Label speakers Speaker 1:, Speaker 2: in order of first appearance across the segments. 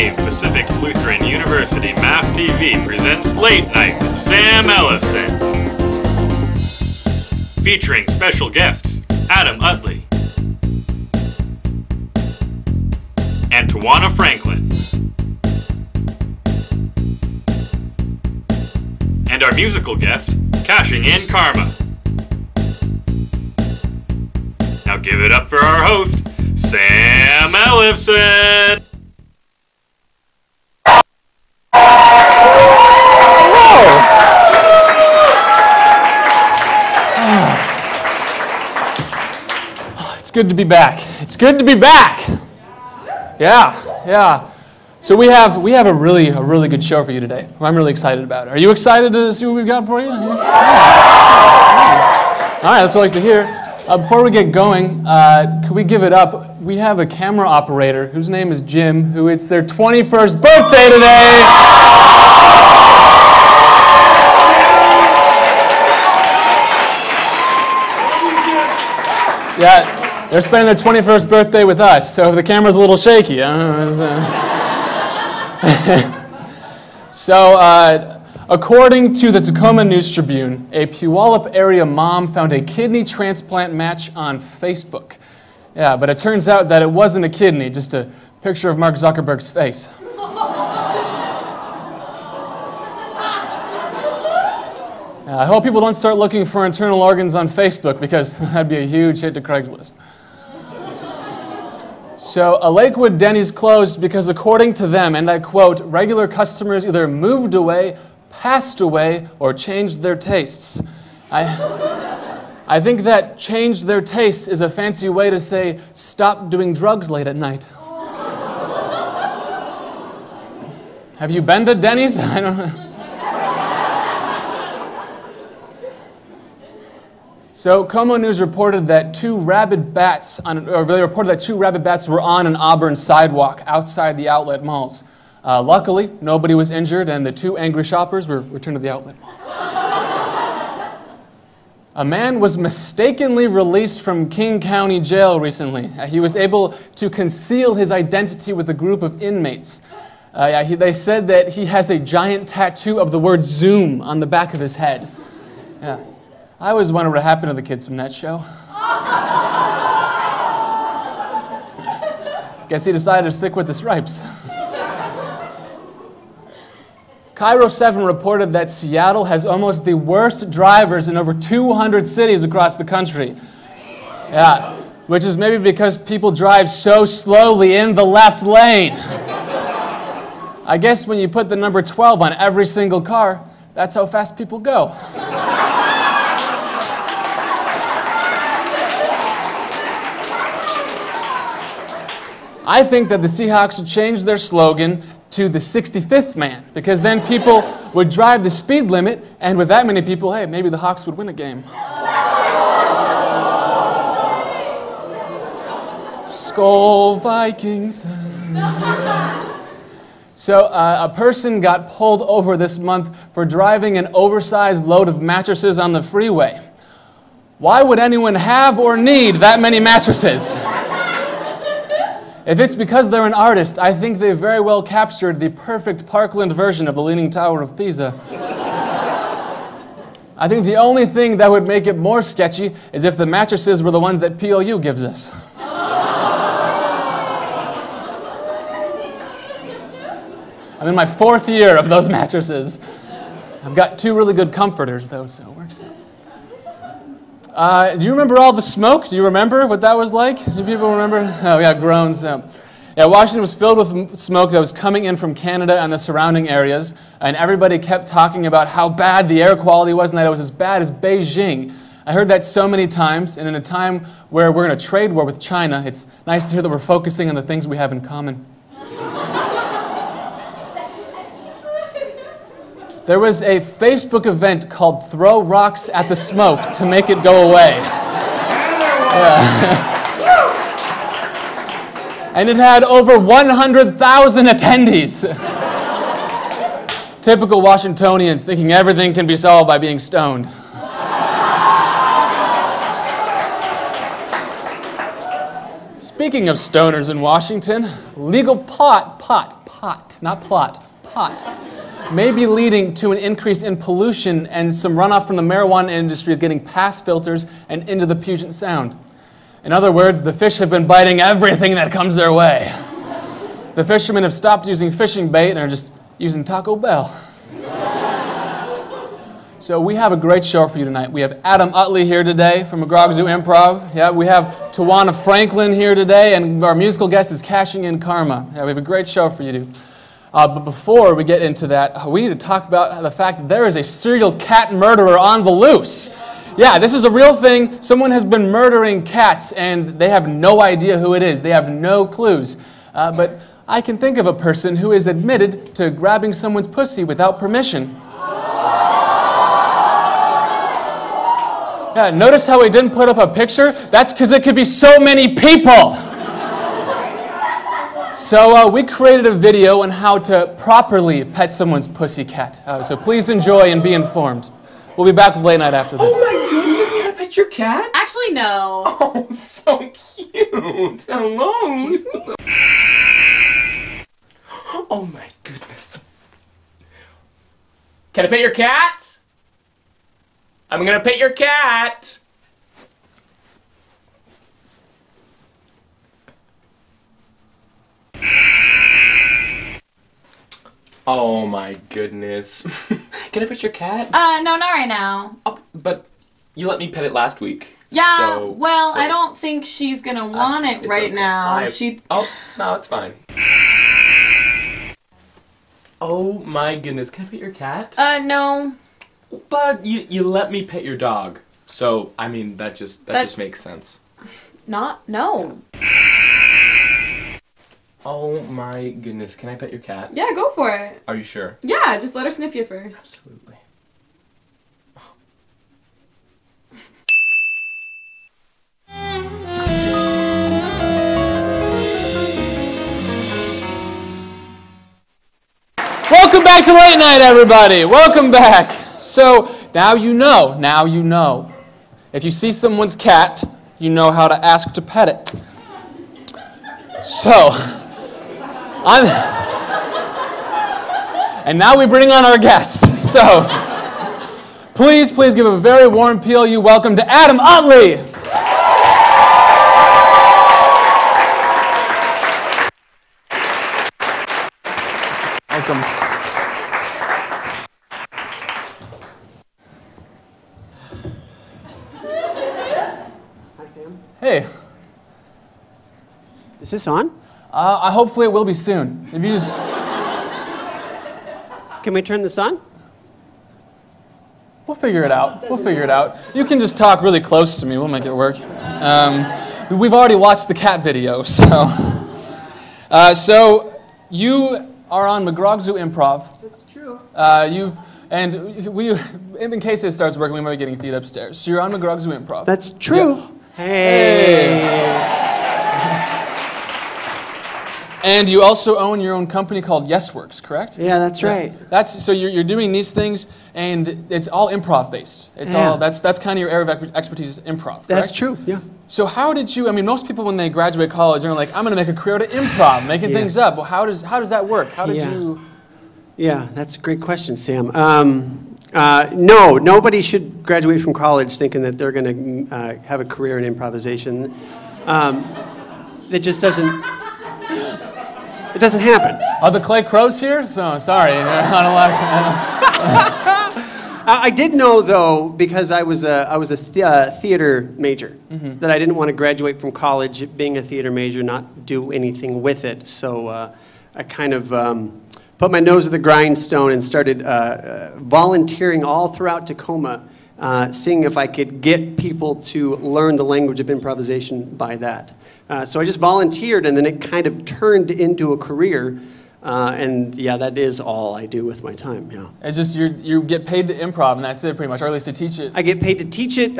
Speaker 1: 28th Pacific Lutheran University Mast TV presents Late Night with Sam Ellefson. Featuring special guests Adam Utley and Tawana Franklin. And our musical guest, Cashing In Karma. Now give it up for our host, Sam Ellefson!
Speaker 2: It's good to be back. It's good to be back! Yeah. So we have a really good show for you today. I'm really excited about it. Are you excited to see what we've got for you? Yeah. All right, that's what I like to hear. Before we get going, could we give it up? We have a camera operator whose name is Jim, who it's their 21st birthday today. Yeah, they're spending their 21st birthday with us, so the camera's a little shaky. I don't know. So, according to the Tacoma News Tribune, a Puyallup area mom found a kidney transplant match on Facebook. Yeah, but it turns out that it wasn't a kidney, just a picture of Mark Zuckerberg's face. I hope people don't start looking for internal organs on Facebook, because that'd be a huge hit to Craigslist. So, a Lakewood Denny's closed because, according to them, and I quote, regular customers either moved away, passed away, or changed their tastes. I think that changed their tastes is a fancy way to say stop doing drugs late at night. Have you been to Denny's? I don't know. So, Como News reported that two rabid bats were on an Auburn sidewalk outside the outlet malls. Luckily, nobody was injured, and the two angry shoppers were returned to the outlet mall. A man was mistakenly released from King County Jail recently. He was able to conceal his identity with a group of inmates. They said that he has a giant tattoo of the word Zoom on the back of his head. Yeah. I always wonder what happened to the kids from that show. Guess he decided to stick with the stripes. Cairo 7 reported that Seattle has almost the worst drivers in over 200 cities across the country. Yeah, which is maybe because people drive so slowly in the left lane. I guess when you put the number 12 on every single car, that's how fast people go. I think that the Seahawks should change their slogan to the 65th man, because then people would drive the speed limit, and with that many people, hey, maybe the Hawks would win a game. Skol Vikings. So a person got pulled over this month for driving an oversized load of mattresses on the freeway. Why would anyone have or need that many mattresses? If it's because they're an artist, I think they very well captured the perfect Parkland version of the Leaning Tower of Pisa. I think the only thing that would make it more sketchy is if the mattresses were the ones that POU gives us. I'm in my 4th year of those mattresses. I've got 2 really good comforters, though, so it works out. Do you remember all the smoke? Do you remember what that was like? Do people remember? Oh, yeah, groans. Yeah, Washington was filled with smoke that was coming in from Canada and the surrounding areas, and everybody kept talking about how bad the air quality was and that it was as bad as Beijing. I heard that so many times, and in a time where we're in a trade war with China, it's nice to hear that we're focusing on the things we have in common. There was a Facebook event called Throw Rocks at the Smoke to make it go away. Yeah. And it had over 100,000 attendees. Typical Washingtonians thinking everything can be solved by being stoned. Speaking of stoners in Washington, legal pot pot, not plot, pot, may be leading to an increase in pollution, and some runoff from the marijuana industry is getting past filters and into the Puget Sound. In other words, the fish have been biting everything that comes their way. The fishermen have stopped using fishing bait and are just using Taco Bell. So we have a great show for you tonight. We have Adam Utley here today from McGraw Zoo Improv. Yeah, we have Tawana Franklin here today, and our musical guest is Cashing In Karma. Yeah, we have a great show for you. But before we get into that, we need to talk about the fact that there is a serial cat murderer on the loose. Yeah, this is a real thing. Someone has been murdering cats, and they have no idea who it is. They have no clues. But I can think of a person who is admitted to grabbing someone's pussy without permission. Yeah, notice how he didn't put up a picture? That's because it could be so many people. So we created a video on how to properly pet someone's pussycat. So please enjoy and be informed. We'll be back with Late Night after this.
Speaker 3: Oh my goodness, can I pet your cat?
Speaker 4: Actually, no.
Speaker 3: Oh, so cute. Hello.
Speaker 4: Excuse me?
Speaker 3: Oh my goodness. Can I pet your cat? I'm gonna pet your cat. Oh my goodness. Can I pet your cat?
Speaker 4: No, not right now.
Speaker 3: Oh, but you let me pet it last week.
Speaker 4: Yeah,
Speaker 3: so
Speaker 4: I don't think she's gonna want it right
Speaker 3: okay.
Speaker 4: now.
Speaker 3: Oh, no, it's fine. Oh my goodness, can I pet your cat?
Speaker 4: No.
Speaker 3: But you let me pet your dog. So, I mean, that just makes sense.
Speaker 4: No.
Speaker 3: Oh my goodness, can I pet your cat?
Speaker 4: Yeah, go for it.
Speaker 3: Are you sure?
Speaker 4: Yeah, just let her sniff you first.
Speaker 3: Absolutely.
Speaker 2: Welcome back to Late Night, everybody. Welcome back. So now you know. If you see someone's cat, you know how to ask to pet it. So, and now we bring on our guest. So, please give a very warm PLU welcome to Adam Utley. Welcome.
Speaker 5: Hi, Sam.
Speaker 2: Hey.
Speaker 5: Is this on?
Speaker 2: Hopefully it will be soon. If you just...
Speaker 5: Can we turn this on?
Speaker 2: We'll figure it out. You can just talk really close to me. We'll make it work. We've already watched the cat video, so... So you are on McGraw Zoo Improv.
Speaker 5: That's true.
Speaker 2: In case it starts working, we might be getting feed upstairs. So you're on McGraw Zoo Improv.
Speaker 5: That's true.
Speaker 2: Yeah.
Speaker 5: Hey.
Speaker 2: And you also own your own company called YesWorks, correct?
Speaker 5: Yeah, that's right.
Speaker 2: So you're doing these things, and it's all improv based. That's kind of your area of expertise, improv. Correct?
Speaker 5: That's true. Yeah.
Speaker 2: So how did you? I mean, most people when they graduate college, they're like, I'm going to make a career to improv, making things up. Well, how does that work? How did you?
Speaker 5: Yeah, that's a great question, Sam. No, nobody should graduate from college thinking that they're going to have a career in improvisation. It just doesn't. It doesn't happen.
Speaker 2: Are the Clay Crows here? So sorry, not a lot.
Speaker 5: I did know though, because I was a theater major, that I didn't want to graduate from college being a theater major, not do anything with it. So I kind of put my nose to the grindstone and started volunteering all throughout Tacoma, seeing if I could get people to learn the language of improvisation by that. So I just volunteered, and then it kind of turned into a career. And yeah, that is all I do with my time. Yeah.
Speaker 2: It's just you get paid to improv, and that's it, pretty much, or at least to teach it.
Speaker 5: I get paid to teach it,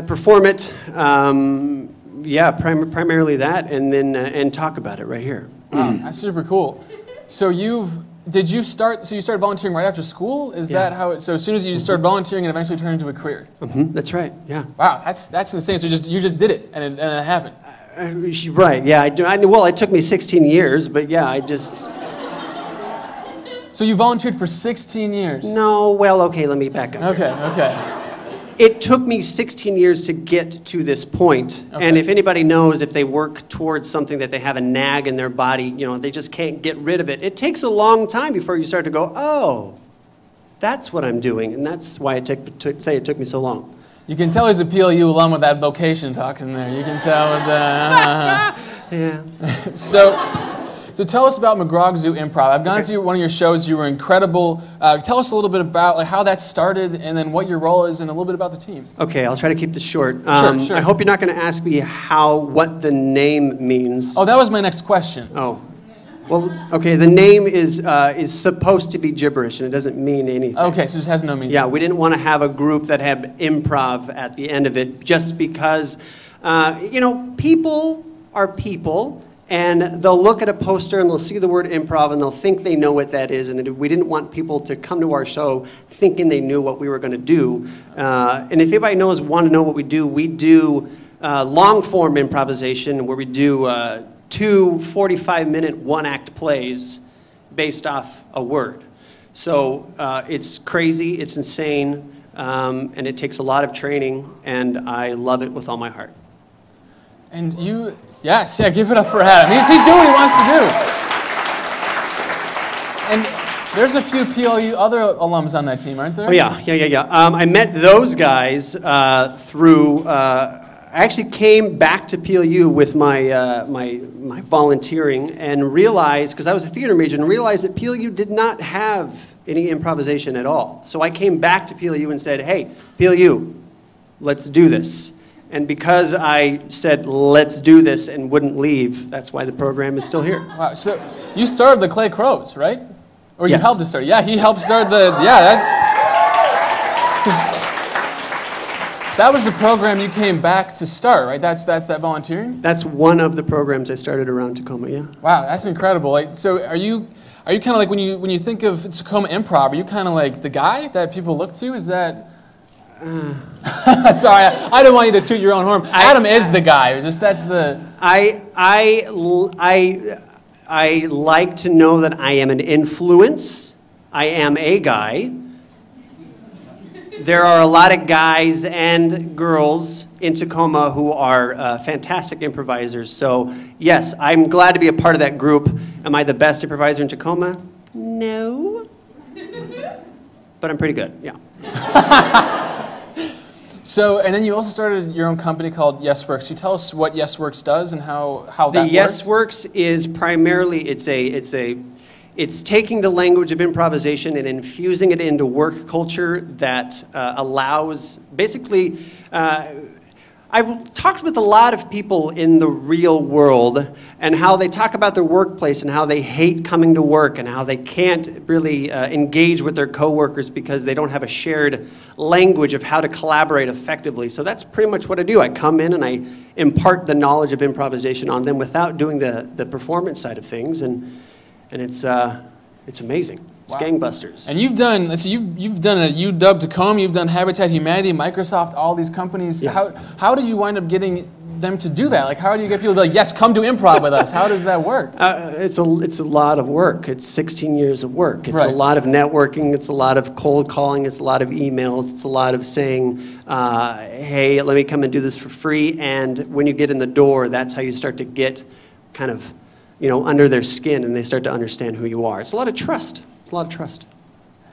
Speaker 5: perform it. Yeah, primarily that, and then and talk about it right here.
Speaker 2: Wow, that's super cool. So you started volunteering right after school? Is that how it? So as soon as you started volunteering, it eventually turned into a career.
Speaker 5: That's right. Yeah.
Speaker 2: Wow, that's insane. So you just did it, and it happened.
Speaker 5: Right. Yeah. Well, it took me 16 years, but yeah, I just.
Speaker 2: So you volunteered for 16 years?
Speaker 5: No, well, okay, let me back up.
Speaker 2: Okay, okay.
Speaker 5: It took me 16 years to get to this point.
Speaker 2: Okay.
Speaker 5: And if anybody knows, if they work towards something that they have a nag in their body, you know, they just can't get rid of it. It takes a long time before you start to go, oh, that's what I'm doing. And that's why it took me so long.
Speaker 2: You can tell he's a PLU along with that vocation talk in there. You can tell with the...
Speaker 5: Yeah.
Speaker 2: So tell us about McGraw Zoo Improv. I've gone to one of your shows. You were incredible. Tell us a little bit about like how that started and then what your role is and a little bit about the team.
Speaker 5: Okay, I'll try to keep this short.
Speaker 2: Sure.
Speaker 5: I hope you're not going to ask me what the name means.
Speaker 2: Oh, that was my next question.
Speaker 5: Oh. Well, okay, the name is supposed to be gibberish, and it doesn't mean anything.
Speaker 2: Okay, so it has no meaning.
Speaker 5: Yeah, we didn't want to have a group that had improv at the end of it just because, you know, people are people, and they'll look at a poster and they'll see the word improv and they'll think they know what that is, and we didn't want people to come to our show thinking they knew what we were going to do. And if anybody want to know what we do long-form improvisation where we do 2 45-minute one-act plays based off a word. So it's crazy, it's insane, and it takes a lot of training, and I love it with all my heart.
Speaker 2: And you, yes, yeah, give it up for Adam. He's doing what he wants to do. And there's a few PLU other alums on that team, aren't there?
Speaker 5: Oh, yeah. I met those guys through... I actually came back to PLU with my volunteering and realized, because I was a theater major, and realized that PLU did not have any improvisation at all. So I came back to PLU and said, hey, PLU, let's do this. And because I said, let's do this and wouldn't leave, that's why the program is still here.
Speaker 2: Wow, so you started the Clay Crows, right? Or you
Speaker 5: Yes.
Speaker 2: helped to start? Yeah, he helped start the, yeah, that's, because that was the program you came back to start, right? That's that volunteering?
Speaker 5: That's one of the programs I started around Tacoma, yeah.
Speaker 2: Wow, that's incredible. Like, so are you kind of like, when you think of Tacoma Improv, are you kind of like the guy that people look to? Is that... Sorry, I don't want you to toot your own horn. Adam is the guy. Just that's the...
Speaker 5: I like to know that I am an influence. I am a guy. There are a lot of guys and girls in Tacoma who are fantastic improvisers. So, yes, I'm glad to be a part of that group. Am I the best improviser in Tacoma? No. But I'm pretty good, yeah.
Speaker 2: So, and then you also started your own company called YesWorks. Can you tell us what YesWorks does and how that works?
Speaker 5: The YesWorks is primarily, it's taking the language of improvisation and infusing it into work culture that allows, basically, I've talked with a lot of people in the real world and how they talk about their workplace and how they hate coming to work and how they can't really engage with their coworkers because they don't have a shared language of how to collaborate effectively. So that's pretty much what I do. I come in and I impart the knowledge of improvisation on them without doing the performance side of things, and it's amazing. It's
Speaker 2: Wow.
Speaker 5: gangbusters.
Speaker 2: And you've done, so you've done a UW Tacoma, you've done Habitat Humanity, Microsoft, all these companies.
Speaker 5: Yeah.
Speaker 2: How did you wind up getting them to do that? Like, how do you get people to be like, yes, come do improv with us? How does that work?
Speaker 5: It's a lot of work. It's 16 years of work. It's
Speaker 2: Right.
Speaker 5: a lot of networking. It's a lot of cold calling. It's a lot of emails. It's a lot of saying, hey, let me come and do this for free. And when you get in the door, that's how you start to get kind of, under their skin, and they start to understand who you are. It's a lot of trust. It's a lot of trust.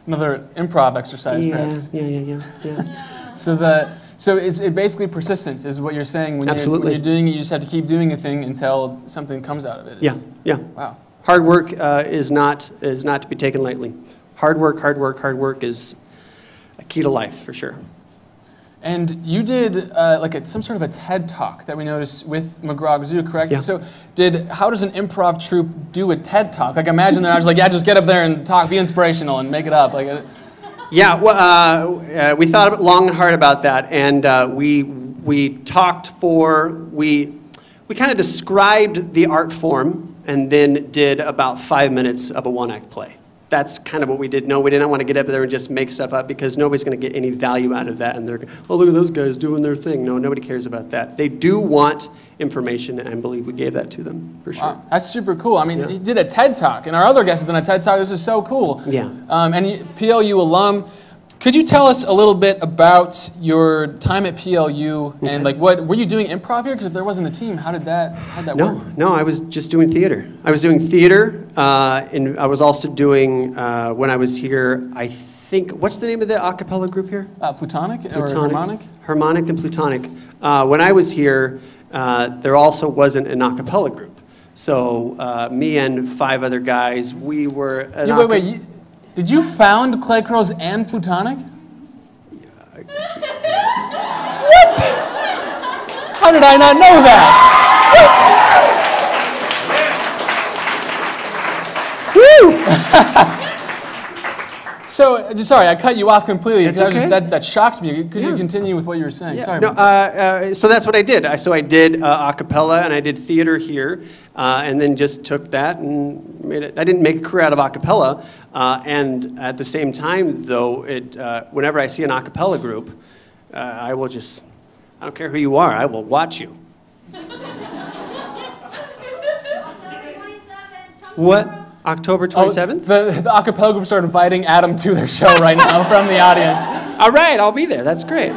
Speaker 2: Another improv exercise, perhaps.
Speaker 5: Yeah.
Speaker 2: So it's basically persistence is what you're saying. When
Speaker 5: Absolutely.
Speaker 2: You're doing it, you just have to keep doing a thing until something comes out of it.
Speaker 5: Yeah.
Speaker 2: Wow.
Speaker 5: Hard work is not to be taken lightly. Hard work is a key to life, for sure.
Speaker 2: And you did some sort of a TED Talk that we noticed with McGraw Zoo, correct?
Speaker 5: Yeah.
Speaker 2: So how does an improv troupe do a TED Talk? Like, imagine they're just like, yeah, just get up there and talk, be inspirational and make it up.
Speaker 5: Yeah, well, we thought long and hard about that, and we talked we kind of described the art form and then did about 5 minutes of a one-act play. that's kind of what we did. No, we didn't want to get up there and just make stuff up because nobody's going to get any value out of that. And they're, oh, look at those guys doing their thing. No, nobody cares about that. They do want information, and I believe we gave that to them, for sure.
Speaker 2: Wow, that's super cool. I mean, he did a TED Talk, and our other guest has done a TED Talk. This is so cool.
Speaker 5: Yeah.
Speaker 2: PLU alum. Could you tell us a little bit about your time at PLU and like what were you doing improv here? Because if there wasn't a team, how did that work?
Speaker 5: No, I was just doing theater. I was doing theater, and I was also doing when I was here. I think what's the name of the a cappella group here?
Speaker 2: Plutonic or harmonic?
Speaker 5: Harmonic and Plutonic. When I was here, there also wasn't an a cappella group. So me and 5 other guys, we were.
Speaker 2: Did you found Clay Crows and Plutonic? What? How did I not know that? What? Woo! So, sorry, I cut you off completely.
Speaker 5: It's okay.
Speaker 2: That shocked me. Could you continue with what you were saying?
Speaker 5: Yeah.
Speaker 2: Sorry.
Speaker 5: No, so that's what I did. So I did a cappella and I did theater here, and then just took that and made it. I didn't make a career out of a cappella, and at the same time, though, whenever I see an a cappella group, I will just, I don't care who you are, I will watch you. What? October 27th?
Speaker 2: The a cappella groups are inviting Adam to their show right now from the audience.
Speaker 5: All right, I'll be there. That's great.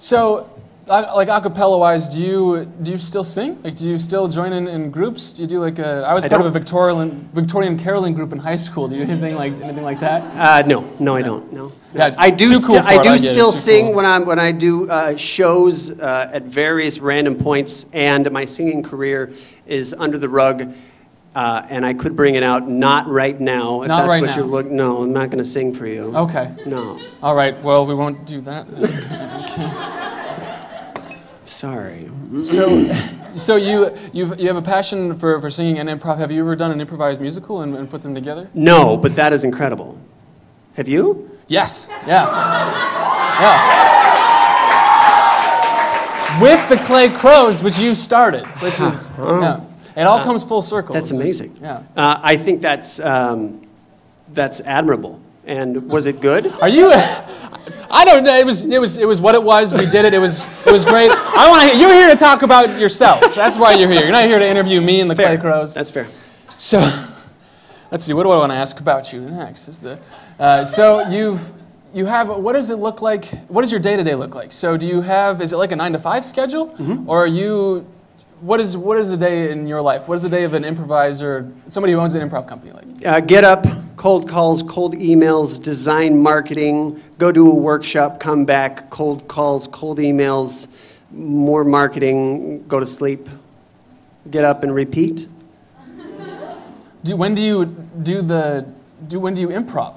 Speaker 2: So, like a cappella wise, do you still sing? Like, do you still join in groups? Do you do like I was part of a Victorian caroling group in high school. Do you do anything like that?
Speaker 5: No, I don't. No.
Speaker 2: Yeah,
Speaker 5: I do. I do still sing
Speaker 2: cool.
Speaker 5: when I do shows at various random points, and my singing career is under the rug. And I could bring it out, not right now. If
Speaker 2: not
Speaker 5: that's
Speaker 2: right
Speaker 5: what
Speaker 2: now.
Speaker 5: you're looking. No, I'm not going to sing for you.
Speaker 2: Okay.
Speaker 5: No.
Speaker 2: All right. Well, we won't do that. Okay.
Speaker 5: Sorry.
Speaker 2: So you have a passion for singing and improv. Have you ever done an improvised musical and put them together?
Speaker 5: No, but that is incredible. Have you?
Speaker 2: Yes. Yeah. Yeah. With the Clay Crows, which you started, which is yeah. It all comes full circle.
Speaker 5: That's amazing.
Speaker 2: Yeah.
Speaker 5: I think that's admirable. And was it good?
Speaker 2: Are you? I don't know. It was what it was. We did it. It was great. I want to. You're here to talk about yourself. That's why you're here. You're not here to interview me and the Clay Crows.
Speaker 5: That's fair.
Speaker 2: So, let's see. What do I want to ask about you next? So you have. What does it look like? What does your day-to-day look like? So do you have? Is it like a 9-to-5 schedule, or are you? What is a day in your life? What is the day of an improviser, somebody who owns an improv company like?
Speaker 5: Get up, cold calls, cold emails, design marketing, go to a workshop, come back, cold calls, cold emails, more marketing, go to sleep, get up and repeat.
Speaker 2: When do you improv?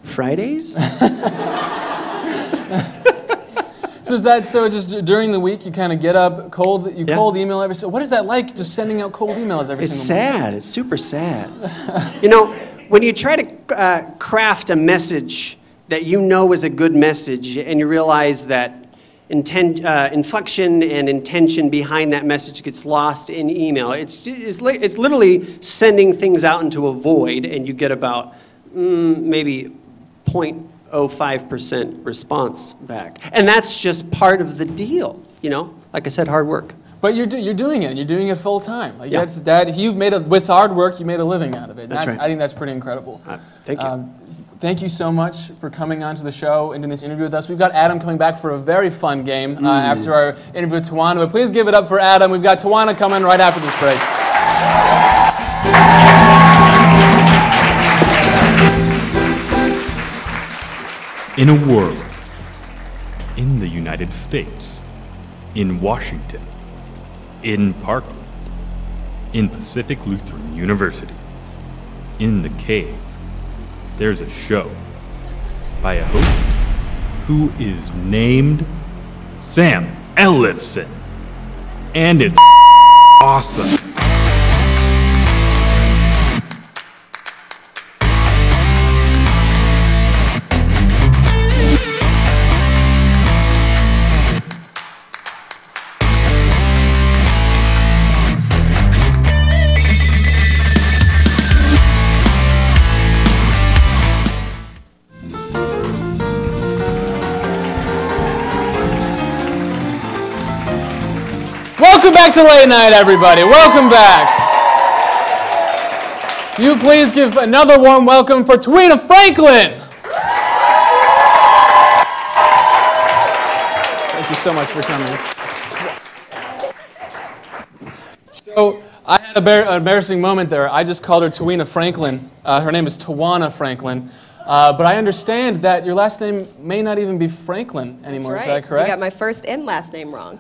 Speaker 5: Fridays?
Speaker 2: So just during the week you kind of get up, cold email every. So what is that like? Just sending out cold emails every
Speaker 5: It's
Speaker 2: single morning?
Speaker 5: sad. It's super sad. You know, when you try to craft a message that you know is a good message, and you realize that inflection and intention behind that message gets lost in email, it's literally sending things out into a void, and you get about maybe 0.05% response back. And that's just part of the deal, you know? Like I said, hard work.
Speaker 2: But you're doing it, and you're doing it full time. Like
Speaker 5: Yeah.
Speaker 2: with hard work, you made a living out of it.
Speaker 5: That's right.
Speaker 2: I think that's pretty incredible.
Speaker 5: Thank you.
Speaker 2: Thank you so much for coming onto the show and doing this interview with us. We've got Adam coming back for a very fun game after our interview with Tawana. But please give it up for Adam. We've got Tawana coming right after this break.
Speaker 1: In a world, in the United States, in Washington, in Parkland, in Pacific Lutheran University, in the cave, there's a show by a host who is named Sam Ellefson. And it's awesome.
Speaker 2: Welcome back to Late Night, everybody. Welcome back. Can you please give another warm welcome for Tawina Franklin? Thank you so much for coming. So I had an embarrassing moment there. I just called her Tawina Franklin. Her name is Tawana Franklin. But I understand that your last name may not even be Franklin anymore.
Speaker 6: That's
Speaker 2: Is
Speaker 6: right.
Speaker 2: that correct?
Speaker 6: You got my first and last name wrong.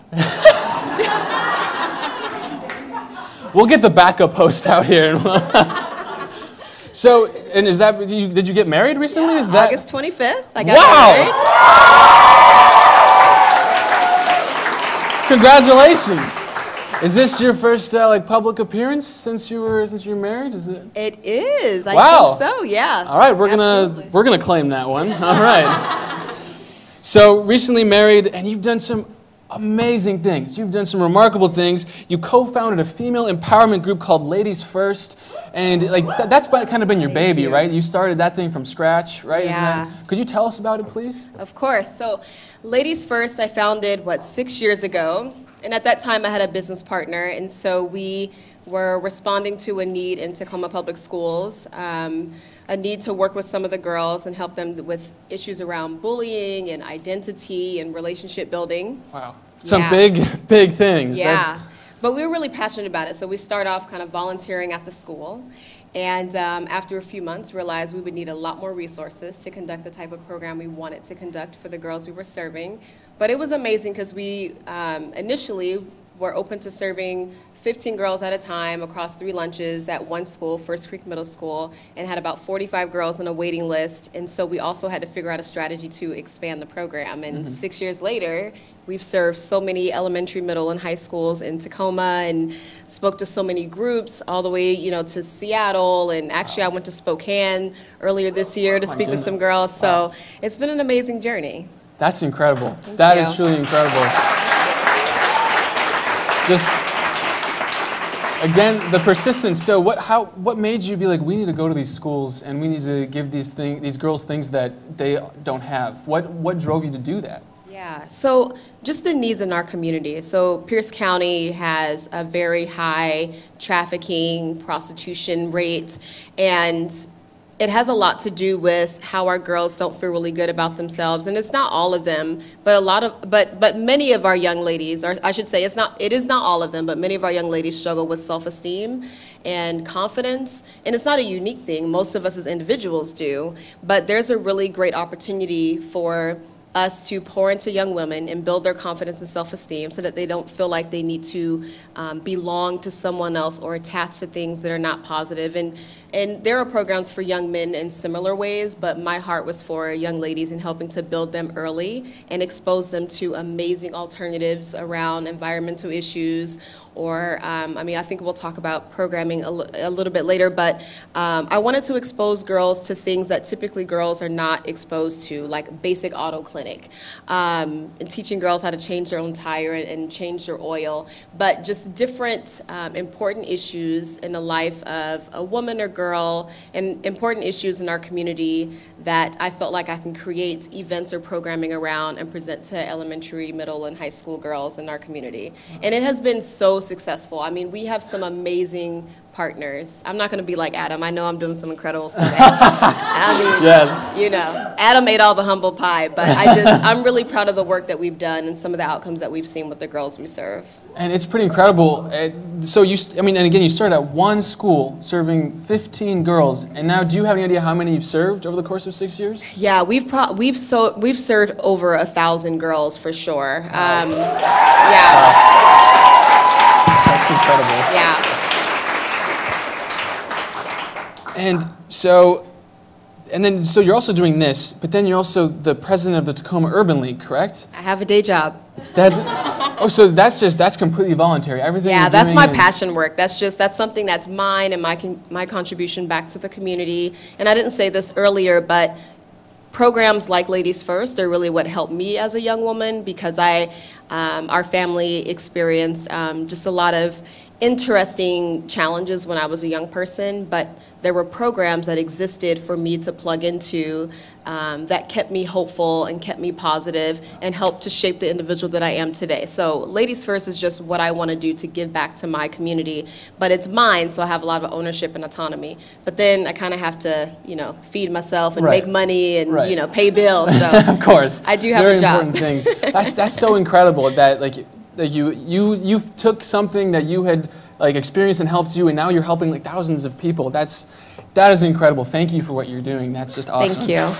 Speaker 2: We'll get the backup host out here. So, and is that, did you get married recently?
Speaker 6: Yeah,
Speaker 2: is that
Speaker 6: August 25th. I got married.
Speaker 2: Congratulations! Is this your first like public appearance since you're married? Is it?
Speaker 6: It is.
Speaker 2: Wow.
Speaker 6: I think so. Yeah.
Speaker 2: All right, we're
Speaker 6: Absolutely.
Speaker 2: gonna claim that one. All right. So recently married, and you've done some amazing things. You've done some remarkable things. You co-founded a female empowerment group called Ladies First, and like that's kind of been your baby,
Speaker 6: you.
Speaker 2: right? You started that thing from scratch, right?
Speaker 6: Yeah.
Speaker 2: Could you tell us about it, please?
Speaker 6: Of course. So, Ladies First, I founded 6 years ago, and at that time I had a business partner, and so we were responding to a need in Tacoma Public Schools. A need to work with some of the girls and help them with issues around bullying and identity and relationship building.
Speaker 2: Wow. Some
Speaker 6: Yeah.
Speaker 2: big things.
Speaker 6: Yeah, but we were really passionate about it. So we start off kind of volunteering at the school. And after a few months, realized we would need a lot more resources to conduct the type of program we wanted to conduct for the girls we were serving. But it was amazing because we initially were open to serving 15 girls at a time across 3 lunches at one school, First Creek Middle School, and had about 45 girls on a waiting list. And so we also had to figure out a strategy to expand the program. And 6 years later, we've served so many elementary, middle, and high schools in Tacoma and spoke to so many groups all the way, to Seattle. And actually, I went to Spokane earlier this year to speak to some girls. So it's been an amazing journey.
Speaker 2: That's incredible. That is
Speaker 6: you.
Speaker 2: truly incredible. Just, again, the persistence. So what made you be like, we need to go to these schools and we need to give these girls things that they don't have? What drove you to do that?
Speaker 6: Yeah, so just the needs in our community. So Pierce County has a very high trafficking, prostitution rate, and it has a lot to do with how our girls don't feel really good about themselves. And it's not all of them, but many of our young ladies, or I should say it is not all of them, but many of our young ladies struggle with self-esteem and confidence. And it's not a unique thing. Most of us as individuals do, but there's a really great opportunity for us to pour into young women and build their confidence and self-esteem so that they don't feel like they need to belong to someone else or attach to things that are not positive. And there are programs for young men in similar ways, but my heart was for young ladies and helping to build them early and expose them to amazing alternatives around environmental issues. Or, I think we'll talk about programming a little bit later, but I wanted to expose girls to things that typically girls are not exposed to, like basic auto clinic, and teaching girls how to change their own tire and change their oil, but just different important issues in the life of a woman or girl, and important issues in our community that I felt like I can create events or programming around and present to elementary, middle, and high school girls in our community. And it has been so successful. I mean, we have some amazing partners. I'm not going to be like Adam. I know I'm doing some incredible stuff.
Speaker 2: Yes.
Speaker 6: Adam ate all the humble pie, but I'm really proud of the work that we've done and some of the outcomes that we've seen with the girls we serve.
Speaker 2: And it's pretty incredible. So and again, you started at one school serving 15 girls, and now do you have any idea how many you've served over the course of 6 years?
Speaker 6: Yeah, we've served over 1,000 girls for sure.
Speaker 2: Wow. That's incredible.
Speaker 6: Yeah.
Speaker 2: And so you're also doing this, but then you're also the president of the Tacoma Urban League, correct?
Speaker 6: I have a day job.
Speaker 2: So that's completely voluntary. Everything.
Speaker 6: Yeah,
Speaker 2: you're
Speaker 6: that's
Speaker 2: doing
Speaker 6: my
Speaker 2: is
Speaker 6: passion work. That's something that's mine and my contribution back to the community. And I didn't say this earlier, but programs like Ladies First are really what helped me as a young woman, because our family experienced just a lot of interesting challenges when I was a young person, but there were programs that existed for me to plug into that kept me hopeful and kept me positive and helped to shape the individual that I am today. So Ladies First is just what I want to do to give back to my community, but it's mine, so I have a lot of ownership and autonomy. But then I kind of have to, you know, feed myself and
Speaker 2: Right.
Speaker 6: make money and,
Speaker 2: Right.
Speaker 6: you know, pay bills. So
Speaker 2: Of course.
Speaker 6: I do have
Speaker 2: Very
Speaker 6: a job.
Speaker 2: important things. That's so incredible that like that you took something that you had like experienced and helped you, and now you're helping like thousands of people. That is incredible. Thank you for what you're doing. That's just awesome.
Speaker 6: Thank you.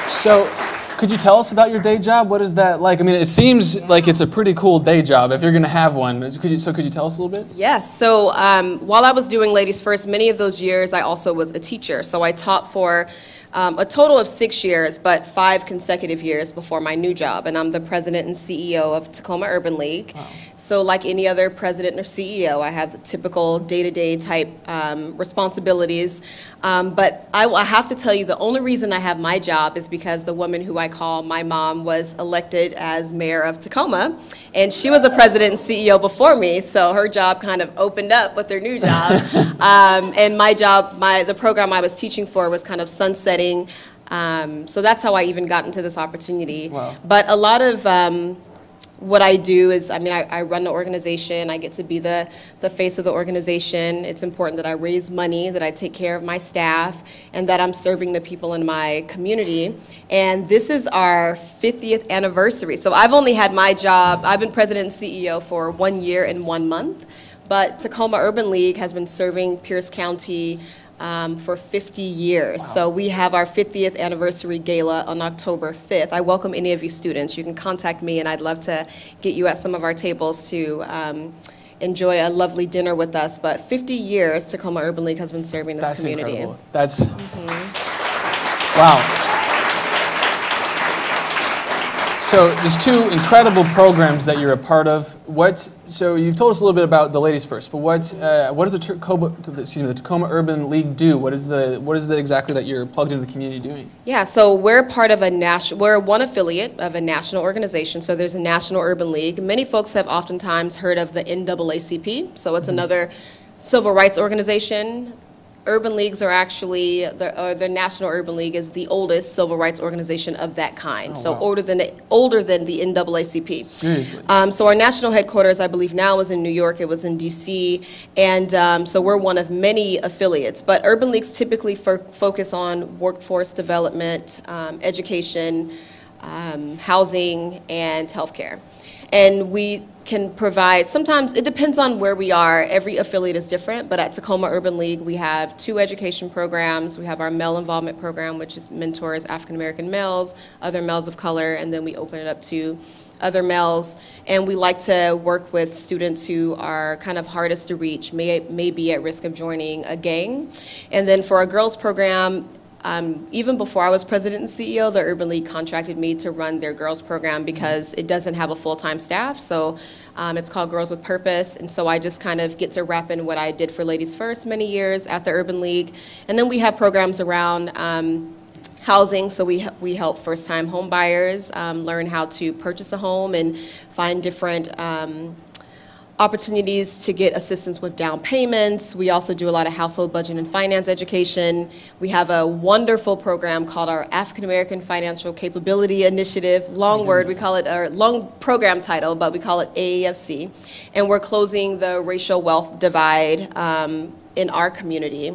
Speaker 2: So, could you tell us about your day job? What is that like? I mean, it seems like it's a pretty cool day job if you're going to have one. Could you tell us a little bit?
Speaker 6: Yes. So while I was doing Ladies First, many of those years I also was a teacher. So I taught for a total of 6 years, but 5 consecutive years before my new job. And I'm the president and CEO of Tacoma Urban League.
Speaker 2: Wow.
Speaker 6: So like any other president or CEO, I have the typical day-to-day type responsibilities. But I have to tell you, the only reason I have my job is because the woman who I call my mom was elected as mayor of Tacoma. And she was a president and CEO before me, so her job kind of opened up with her new job. And my job, the program I was teaching for was kind of sunsetting. So that's how I even got into this opportunity.
Speaker 2: Wow.
Speaker 6: But a lot of what I do is, I run the organization. I get to be the face of the organization. It's important that I raise money, that I take care of my staff, and that I'm serving the people in my community. And this is our 50th anniversary. So I've only had my job, I've been president and CEO for 1 year and 1 month. But Tacoma Urban League has been serving Pierce County for 50 years. Wow. So we have our 50th anniversary gala on October 5th. I welcome any of you students. You can contact me, and I'd love to get you at some of our tables to enjoy a lovely dinner with us. But 50 years Tacoma Urban League has been serving this community.
Speaker 2: Incredible. That's wow. So there's 2 incredible programs that you're a part of. So you've told us a little bit about the Ladies First, but what does the Tacoma Urban League do? What is the exactly that you're plugged into the community doing? Yeah,
Speaker 6: so we're part of we're one affiliate of a national organization. So there's a National Urban League. Many folks have oftentimes heard of the NAACP. So it's another civil rights organization. Urban leagues are actually, the National Urban League is the oldest civil rights organization of that kind.
Speaker 2: Oh,
Speaker 6: so
Speaker 2: wow.
Speaker 6: older than the NAACP.
Speaker 2: Seriously.
Speaker 6: So our national headquarters, I believe now, is in New York. It was in DC, and so we're one of many affiliates. But urban leagues typically focus on workforce development, education, housing, and healthcare. And we can provide, sometimes it depends on where we are. Every affiliate is different, but at Tacoma Urban League, we have 2 education programs. We have our male involvement program, which is mentors African American males, other males of color, and then we open it up to other males. And we like to work with students who are kind of hardest to reach, may be at risk of joining a gang. And then for our girls program, even before I was president and CEO, the Urban League contracted me to run their girls program because it doesn't have a full-time staff. So it's called Girls with Purpose. And so I just kind of get to wrap in what I did for Ladies First many years at the Urban League. And then we have programs around housing. So we help first-time home buyers learn how to purchase a home and find different opportunities to get assistance with down payments. We also do a lot of household budget and finance education. We have a wonderful program called our African American Financial Capability Initiative. Long word, we call it, or long program title, but we call it AAFC. And we're closing the racial wealth divide in our community.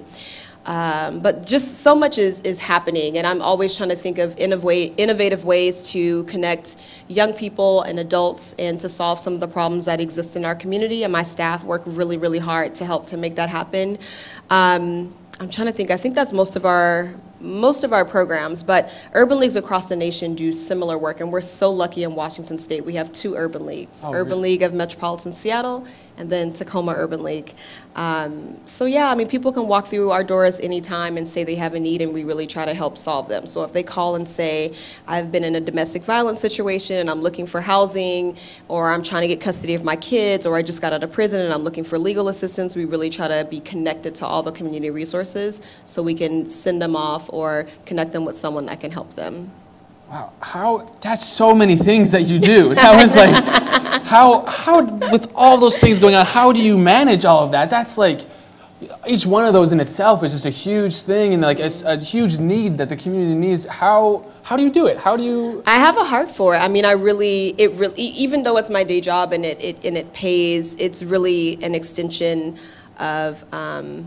Speaker 6: But just so much is happening, and I'm always trying to think of innovative ways to connect young people and adults and to solve some of the problems that exist in our community, and my staff work really, really hard to help to make that happen. I'm trying to think, I think that's most of our programs, but urban leagues across the nation do similar work, and we're so lucky in Washington State. We have 2 urban leagues, Urban League of Metropolitan Seattle, and then Tacoma Urban League. So yeah, I mean, people can walk through our doors anytime and say they have a need, and we really try to help solve them. So if they call and say, I've been in a domestic violence situation and I'm looking for housing, or I'm trying to get custody of my kids, or I just got out of prison and I'm looking for legal assistance, we really try to be connected to all the community resources so we can send them off or connect them with someone that can help them.
Speaker 2: Wow, that's so many things that you do. That was like, how, with all those things going on, how do you manage all of that? That's like, each one of those in itself is just a huge thing, and like it's a huge need that the community needs. How do you do it? How do you?
Speaker 6: I have a heart for it. I mean, even though it's my day job and it pays, it's really an extension of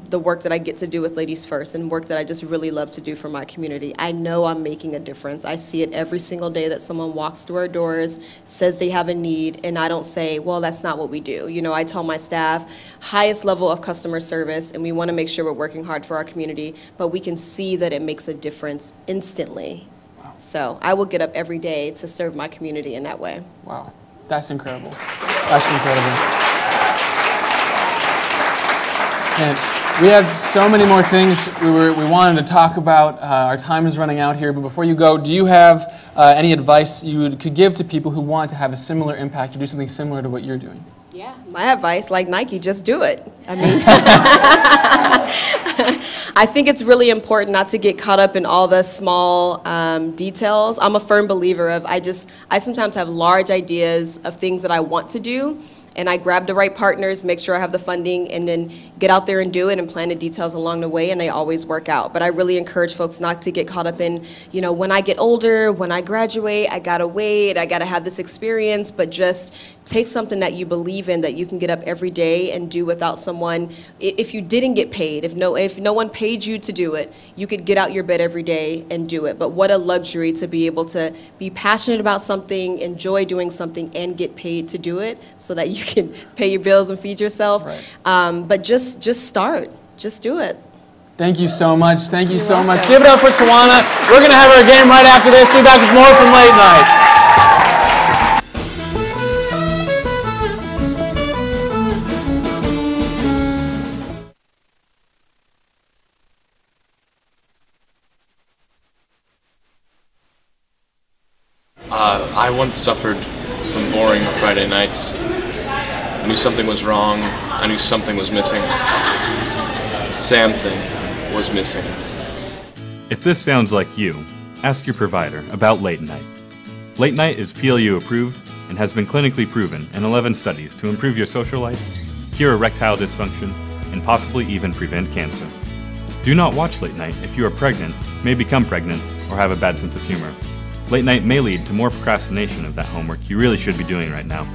Speaker 6: the work that I get to do with Ladies First and work that I just really love to do for my community. I know I'm making a difference. I see it every single day that someone walks through our doors, says they have a need, and I don't say, well, that's not what we do. You know, I tell my staff, highest level of customer service, and we want to make sure we're working hard for our community, but we can see that it makes a difference instantly. Wow. So I will get up every day to serve my community in that way.
Speaker 2: Wow, that's incredible. That's incredible. And we have so many more things we wanted to talk about. Our time is running out here, but before you go, do you have any advice you could give to people who want to have a similar impact or do something similar to what you're doing?
Speaker 6: Yeah, my advice, like Nike, just do it. I mean, I think it's really important not to get caught up in all the small details. I'm a firm believer of I sometimes have large ideas of things that I want to do, and I grab the right partners, make sure I have the funding, and then get out there and do it and plan the details along the way, and they always work out. But I really encourage folks not to get caught up in, you know, when I get older, when I graduate, I gotta wait, I gotta have this experience, but just take something that you believe in, that you can get up every day and do without someone. If you didn't get paid, if no one paid you to do it, you could get out your bed every day and do it. But what a luxury to be able to be passionate about something, enjoy doing something, and get paid to do it so that you can pay your bills and feed yourself. Right. But just start. Just do it.
Speaker 2: Thank you so much. Thank you so much. Give it up for Tawana. We're going to have our game right after this. We'll be back with more from Late Night.
Speaker 3: I once suffered from boring Friday nights. I knew something was wrong. I knew something was missing. Something was missing.
Speaker 1: If this sounds like you, ask your provider about Late Night. Late Night is PLU approved and has been clinically proven in 11 studies to improve your social life, cure erectile dysfunction, and possibly even prevent cancer. Do not watch Late Night if you are pregnant, may become pregnant, or have a bad sense of humor. Late night may lead to more procrastination of that homework you really should be doing right now.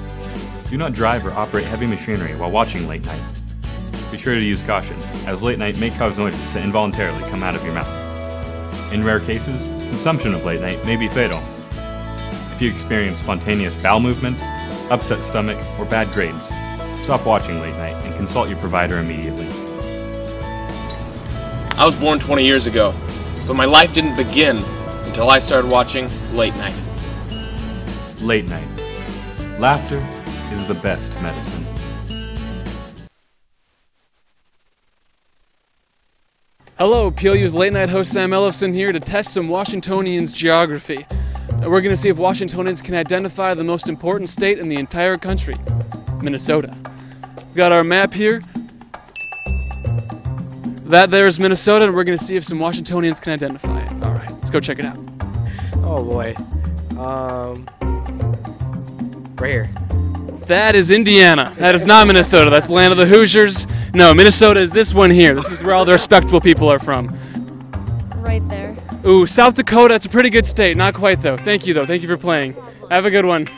Speaker 1: Do not drive or operate heavy machinery while watching Late Night. Be sure to use caution, as Late Night may cause noises to involuntarily come out of your mouth. In rare cases, consumption of Late Night may be fatal. If you experience spontaneous bowel movements, upset stomach, or bad grades, stop watching Late Night and consult your provider immediately.
Speaker 3: I was born 20 years ago, but my life didn't begin until I started watching Late Night.
Speaker 1: Late Night. Laughter is the best medicine.
Speaker 2: Hello, PLU's Late Night host Sam Ellefson here to test some Washingtonians geography. We're going to see if Washingtonians can identify the most important state in the entire country, Minnesota. We've got our map here. That there is Minnesota, and we're going to see if some Washingtonians can identify it. All right, let's go check it out.
Speaker 7: Oh boy. Right here.
Speaker 2: That is Indiana. That is not Minnesota. That's the land of the Hoosiers. No, Minnesota is this one here. This is where all the respectable people are from.
Speaker 8: Right there.
Speaker 2: Ooh, South Dakota. It's a pretty good state. Not quite, though. Thank you, though. Thank you for playing. Have a good one.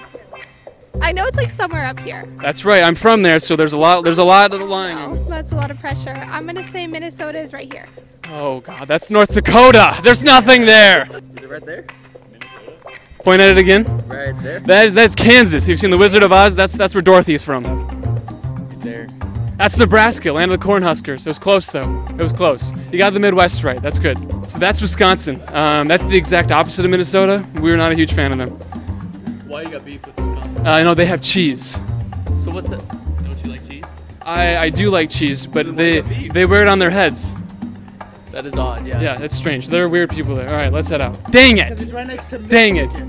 Speaker 8: I know it's like somewhere up here.
Speaker 2: That's right. I'm from there, so there's a lot of lying on this.
Speaker 8: That's a lot of pressure. I'm going to say Minnesota is right here.
Speaker 2: Oh, God. That's North Dakota. There's nothing there.
Speaker 7: Is it right there?
Speaker 2: Point at it again.
Speaker 7: Right there.
Speaker 2: That's Kansas. You've seen The Wizard of Oz? That's where Dorothy's from.
Speaker 7: Right there.
Speaker 2: That's Nebraska, land of the Cornhuskers. It was close, though. It was close. You got the Midwest right. That's good. So that's Wisconsin. That's the exact opposite of Minnesota. We're not a huge fan of them.
Speaker 7: Why you got beef with Wisconsin?
Speaker 2: I know they have cheese.
Speaker 7: So what's that? Don't you like cheese?
Speaker 2: I do like cheese, but they wear it on their heads.
Speaker 7: That is odd, yeah.
Speaker 2: Yeah, it's strange. There are weird people there. All right, let's head out. Dang it!
Speaker 7: It's right next to
Speaker 2: Dang it!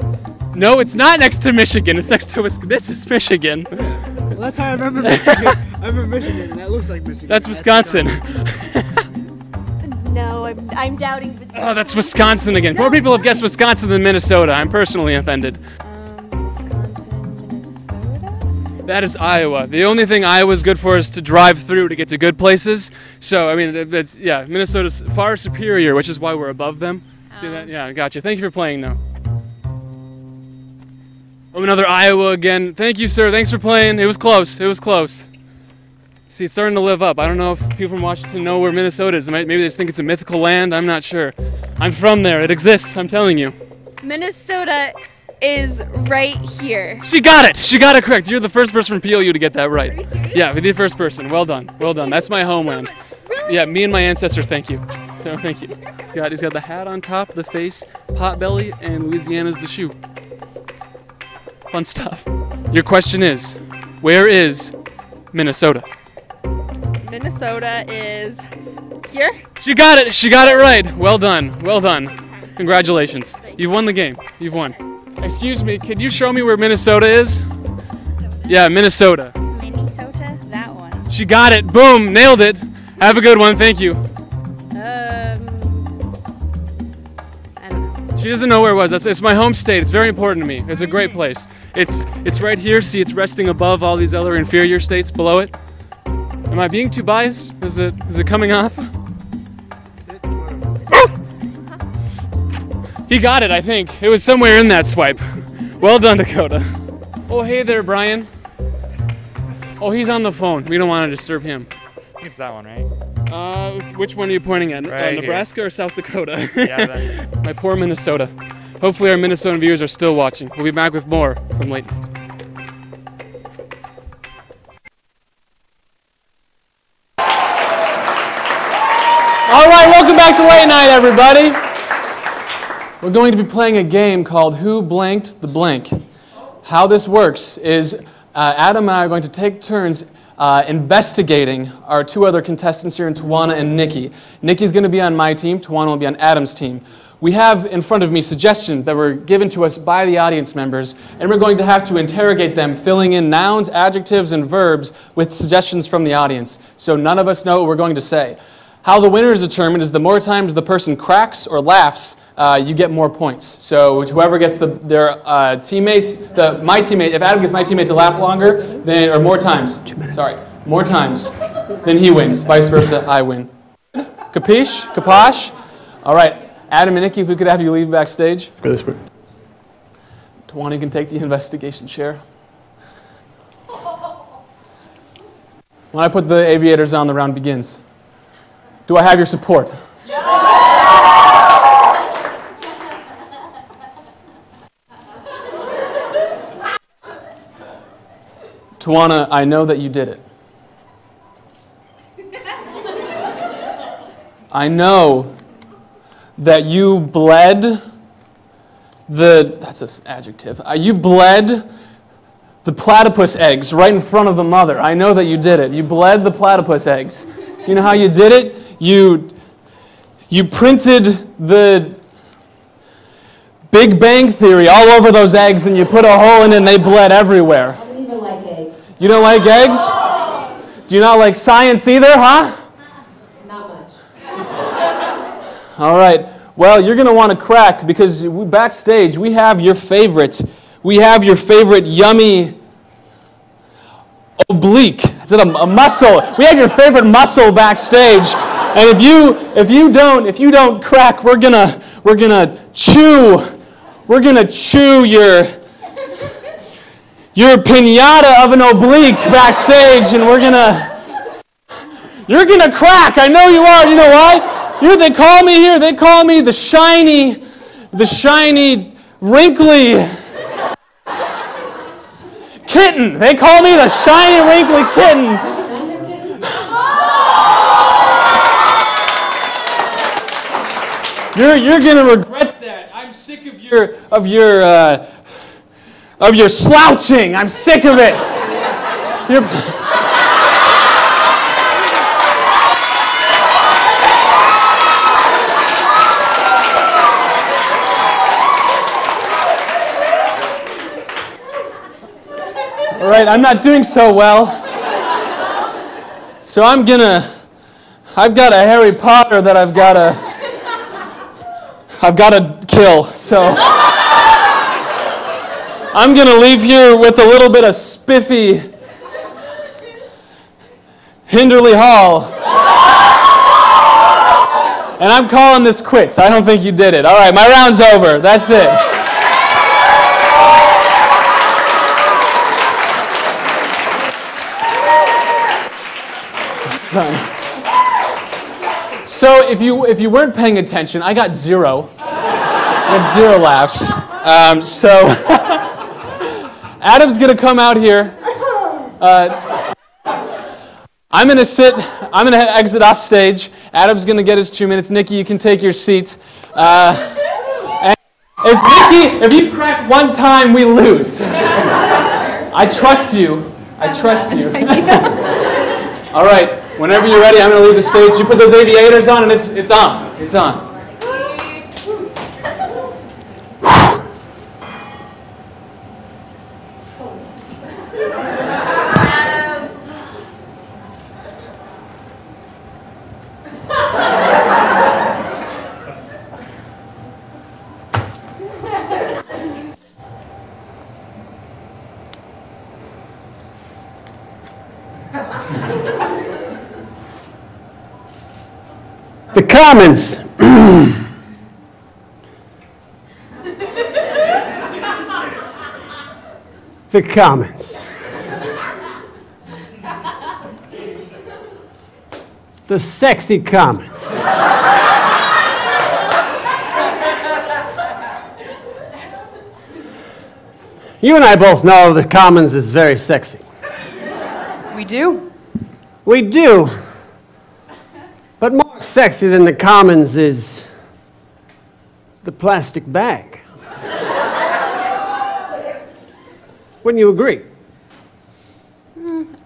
Speaker 2: No, it's not next to Michigan. It's next to Wisconsin. This is Michigan.
Speaker 7: Well, that's how I remember Michigan. I remember Michigan, and that looks like Michigan.
Speaker 2: That's Wisconsin.
Speaker 8: No, I'm doubting the.
Speaker 2: Oh, that's Wisconsin again. More people have guessed Wisconsin than Minnesota. I'm personally offended.
Speaker 8: Wisconsin, Minnesota?
Speaker 2: That is Iowa. The only thing Iowa's good for is to drive through to get to good places. So, I mean, it's, yeah, Minnesota's far superior, which is why we're above them. See that? Yeah, gotcha. Thank you for playing, though. Oh, another Iowa again. Thank you, sir. Thanks for playing. It was close. It was close. See, it's starting to live up. I don't know if people from Washington know where Minnesota is. Maybe they just think it's a mythical land. I'm not sure. I'm from there. It exists. I'm telling you.
Speaker 8: Minnesota is right here.
Speaker 2: She got it. She got it correct. You're the first person from PLU to get that right.
Speaker 8: Are you serious?
Speaker 2: Yeah, the first person. Well done. Well done. That's my homeland.
Speaker 8: Really?
Speaker 2: Yeah, me and my ancestors. Thank you. So thank you. He's got the hat on top, the face, pot belly, and Louisiana's the shoe. Fun stuff. Your question is, where is Minnesota?
Speaker 8: Minnesota is here.
Speaker 2: She got it. She got it right. Well done. Well done. Congratulations. You've won the game. You've won. Excuse me. Could you show me where Minnesota is? Yeah, Minnesota.
Speaker 8: Minnesota, that one.
Speaker 2: She got it. Boom. Nailed it. Have a good one. Thank you.
Speaker 8: I don't know.
Speaker 2: She doesn't know where it was. It's my home state. It's very important to me. It's a great place. It's right here. See, it's resting above all these other inferior states below it. Am I being too biased? Is it coming off? He got it, I think. It was somewhere in that swipe. Well done, Dakota. Oh, hey there, Brian. Oh, he's on the phone. We don't want to disturb him.
Speaker 9: It's that one, right?
Speaker 2: Which one are you pointing at?
Speaker 9: Right
Speaker 2: Nebraska or South Dakota?
Speaker 9: Yeah, that.
Speaker 2: My poor Minnesota. Hopefully our Minnesotan viewers are still watching. We'll be back with more from Late Night. All right, welcome back to Late Night, everybody. We're going to be playing a game called Who Blanked the Blank. How this works is Adam and I are going to take turns investigating our two other contestants here in Tawana and Nikki. Nikki's going to be on my team, Tawana will be on Adam's team. We have in front of me suggestions that were given to us by the audience members, and we're going to have to interrogate them, filling in nouns, adjectives, and verbs with suggestions from the audience. So none of us know what we're going to say. How the winner is determined is the more times the person cracks or laughs, you get more points. So whoever gets their teammates, my teammate, if Adam gets my teammate to laugh longer, or more times, more times, then he wins. Vice versa, I win. Capiche? Kaposh? All right, Adam and Nikki, if we could have you leave backstage.
Speaker 5: Go this way.
Speaker 2: Tawana can take the investigation chair. When I put the aviators on, the round begins. Do I have your support? Tawana, I know that you did it. I know that you bled that's an adjective. You bled the platypus eggs right in front of the mother. I know that you did it. You bled the platypus eggs. You know how you did it? You printed the Big Bang Theory all over those eggs and you put a hole in it and they bled everywhere.
Speaker 10: I don't even like eggs.
Speaker 2: You don't like eggs? Do you not like science either, huh?
Speaker 10: Not much.
Speaker 2: All right. Well, you're going to want to crack because backstage we have your favorite. We have your favorite yummy oblique. Is it a muscle? We have your favorite muscle backstage. And if you don't crack, we're gonna chew your pinata of an oblique backstage, and you're gonna crack. I know you are. You know why? They call me here. They call me the shiny, wrinkly kitten. They call me the shiny, wrinkly kitten. You're gonna regret that. I'm sick of your slouching. I'm sick of it. All right, I'm not doing so well. So I've got a Harry Potter that I've got to I've got to kill, so I'm going to leave here with a little bit of spiffy Hinderley Hall. And I'm calling this quits. I don't think you did it. All right, my round's over. That's it. So if you weren't paying attention, I got 0. I got 0 laughs. So Adam's gonna come out here. I'm gonna exit off stage. Adam's gonna get his 2 minutes. Nikki, you can take your seat. And if you crack one time, we lose. I trust you. I trust you. All right. Whenever you're ready, I'm going to leave the stage. You put those aviators on, and it's on. It's on.
Speaker 5: The Commons. The Commons. The sexy Commons. You and I both know the Commons is very sexy.
Speaker 11: We do.
Speaker 5: We do. But more sexy than the Commons is the plastic bag. Wouldn't you agree?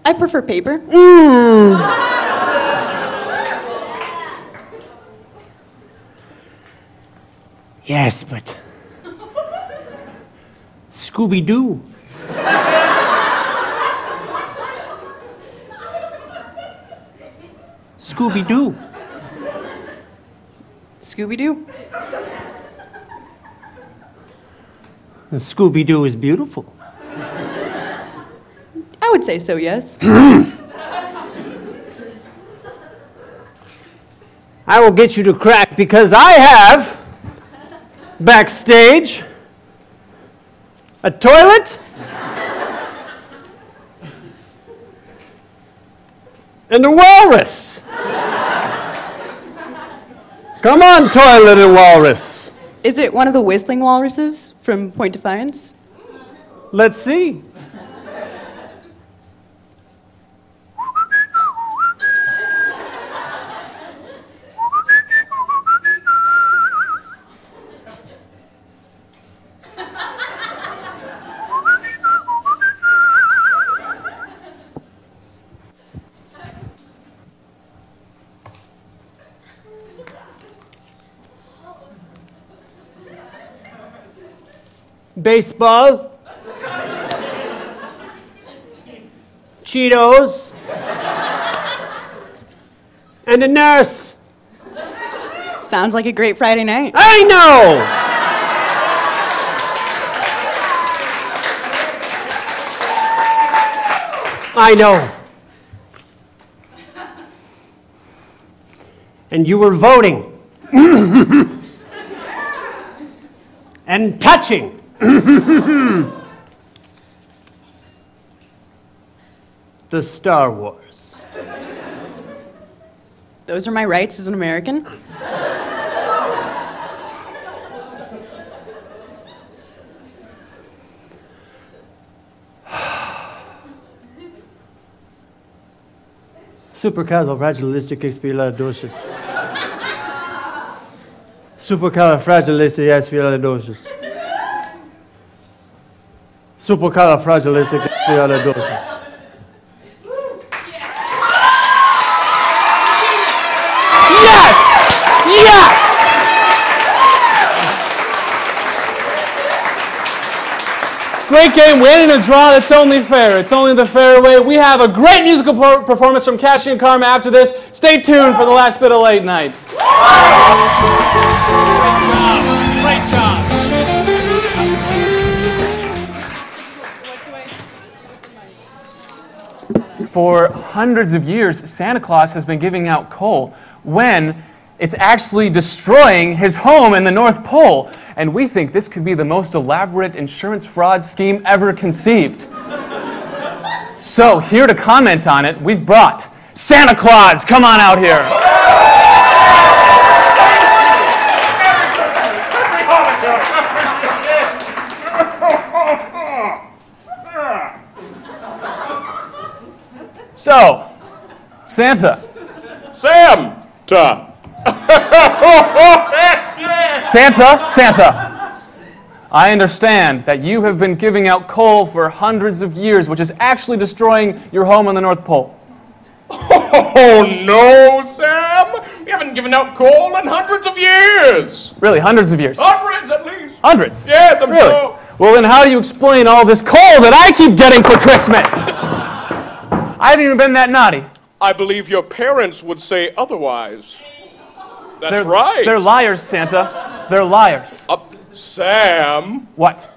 Speaker 11: I prefer paper.
Speaker 5: Yes, but Scooby-Doo. Scooby-Doo.
Speaker 11: Scooby-Doo.
Speaker 5: And Scooby-Doo is beautiful.
Speaker 11: I would say so, yes.
Speaker 5: I will get you to crack because I have, backstage, a toilet and a walrus. Come on, toilet and walrus.
Speaker 11: Is it one of the whistling walruses from Point Defiance?
Speaker 5: Let's see. Baseball, Cheetos, and a nurse.
Speaker 11: Sounds like a great Friday night.
Speaker 5: I know! I know. And you were voting. And touching. The Star Wars.
Speaker 11: Those are my rights as an American.
Speaker 5: Supercalifragilisticexpialidocious. Supercalifragilisticexpialidocious. Supercalifragilisticexpialidocious. Yes! Yes!
Speaker 2: Great game. We ended in a draw. That's only fair. It's only the fair way. We have a great musical performance from Cashy and Karma after this. Stay tuned for the last bit of Late Night.
Speaker 7: Great job.
Speaker 2: For hundreds of years, Santa Claus has been giving out coal when it's actually destroying his home in the North Pole. And we think this could be the most elaborate insurance fraud scheme ever conceived. So, here to comment on it, we've brought Santa Claus. Come on out here. So, Santa.
Speaker 12: Santa.
Speaker 2: Santa. I understand that you have been giving out coal for hundreds of years, which is actually destroying your home on the North Pole.
Speaker 12: Oh, no, Sam. We haven't given out coal in hundreds of years.
Speaker 2: Really, hundreds of years?
Speaker 12: Hundreds, at least.
Speaker 2: Hundreds?
Speaker 12: Yes, I'm
Speaker 2: really?
Speaker 12: sure.
Speaker 2: Well, then how do you explain all this coal that I keep getting for Christmas? I haven't even been that naughty.
Speaker 12: I believe your parents would say otherwise. That's right.
Speaker 2: They're liars, Santa. They're liars.
Speaker 12: Sam.
Speaker 2: What?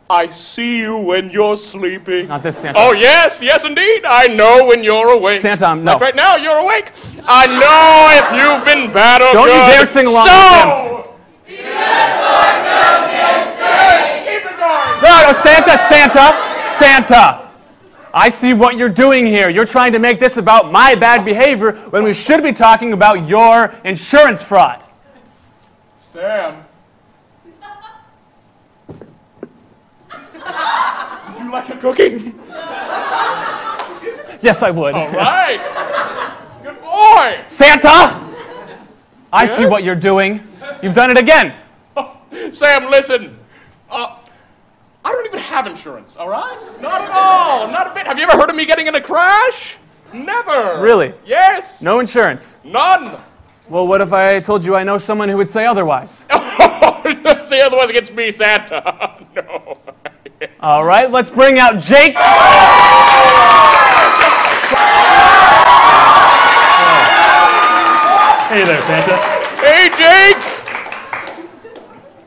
Speaker 12: I see you when you're sleeping.
Speaker 2: Not this, Santa.
Speaker 12: Oh, yes, indeed. I know when you're awake.
Speaker 2: Santa, no.
Speaker 12: Like right now, you're awake. I know if you've been bad or
Speaker 2: Don't
Speaker 12: good.
Speaker 2: you dare sing along with him. No, Santa. I see what you're doing here. You're trying to make this about my bad behavior when we should be talking about your insurance fraud.
Speaker 12: Sam. Would you like a cookie?
Speaker 2: Yes, I would.
Speaker 12: All right. Good boy.
Speaker 2: Santa! I see what you're doing. You've done it again.
Speaker 12: Sam, listen. I don't even have insurance, all right? Not at all. Not a bit. Have you ever heard of me getting in a crash? Never.
Speaker 2: Really?
Speaker 12: Yes.
Speaker 2: No insurance?
Speaker 12: None.
Speaker 2: Well, what if I told you I know someone who would say otherwise?
Speaker 12: Say otherwise against me, Santa. No.
Speaker 2: All right, let's bring out Jake.
Speaker 1: Hey there, Santa.
Speaker 12: Hey, Jake.